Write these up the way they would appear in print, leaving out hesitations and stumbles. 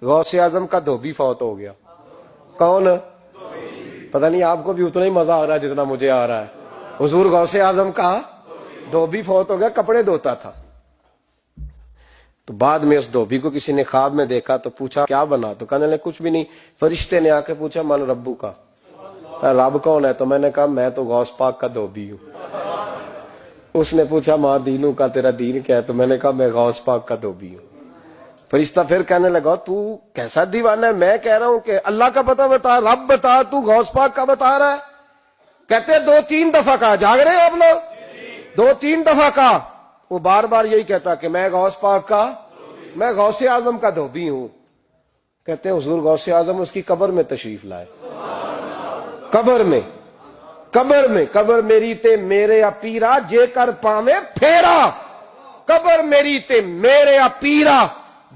غوث اعظم کا دھوبی فوت ہو گیا. کون؟ پتہ نہیں آپ کو بھی اتنا ہی مزہ آ رہا ہے جتنا مجھے آ رہا ہے. حضور غوث اعظم کا دھوبی فوت ہو گیا، کپڑے دھوتا تھا. تو بعد میں اس دھوبی کو کسی نے خواب میں دیکھا تو پوچھا کیا بنا؟ تو کہنے لگے کچھ بھی نہیں. فرشتے نے آ کے پوچھا من ربو کا، رب کون ہے؟ تو میں نے کہا میں تو غوث پاک کا دھوبی ہوں. اس نے پوچھا ماں دینوں کا، تیرا دین کیا ہے؟ تو میں نے کہا میں غوث پاک کا دھوبی ہوں. فرشتہ پھر کہنے لگا تو کیسا دیوانہ ہے، میں کہہ رہا ہوں کہ اللہ کا پتہ بتا، رب بتا، تو غوث پاک کا بتا رہا ہے. کہتے 2-3 دفعہ کہا. جاگ رہے ہو آپ لوگ؟ 2-3 دفعہ کہا. وہ بار بار یہی کہتا کہ میں غوث پاک کا، میں غوث اعظم کا دھوبی ہوں. کہتے ہیں حضور غوث اعظم اس کی قبر میں تشریف لائے. قبر میری تے میرے اپیرا جے کر پاویں پھیرا. قبر میری تے میرے اپیرا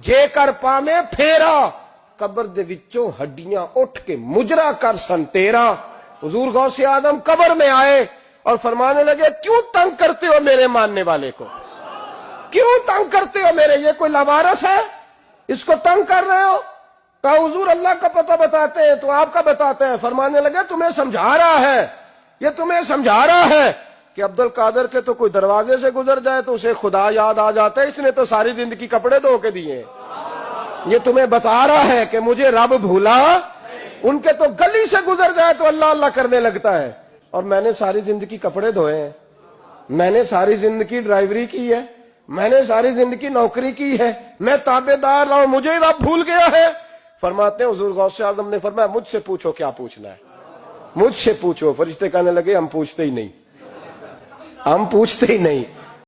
جے کر پاویں پھیرا. قبر دے وچوں ہڈیاں اٹھ کے مجرا کر سن تیرا. حضور غوث اعظم قبر میں آئے اور فرمانے لگے کیوں تنگ کرتے ہو میرے ماننے والے کو؟ کیوں تنگ کرتے ہو میرے؟ یہ کوئی لوارث ہے، اس کو تنگ کر رہے ہو؟ کہا حضور اللہ کا پتہ بتاتے ہیں تو آپ کا بتاتے ہیں. فرمانے لگے تمہیں سمجھا رہا ہے، یہ تمہیں سمجھا رہا ہے کہ عبد القادر کے تو کوئی دروازے سے گزر جائے تو اسے خدا یاد آ جاتا ہے، اس نے تو ساری زندگی کپڑے دھو کے دیے. یہ تمہیں بتا رہا ہے کہ مجھے رب بھولا، ان کے تو گلی سے گزر جائے تو اللہ اللہ کرنے لگتا ہے، اور میں نے ساری زندگی کپڑے دھوئے ہیں، میں نے ساری زندگی ڈرائیوری کی ہے، میں نے ساری زندگی نوکری کی ہے، میں تابع دار رہا ہوں، مجھے رب بھول گیا ہے. فرماتے ہیں حضور غوث اعظم نے فرمایا مجھ سے پوچھو کیا پوچھنا ہے، مجھ سے پوچھو. فرشتے کہنے لگے ہم پوچھتے ہی نہیں، ہم پوچھتے ہی نہیں.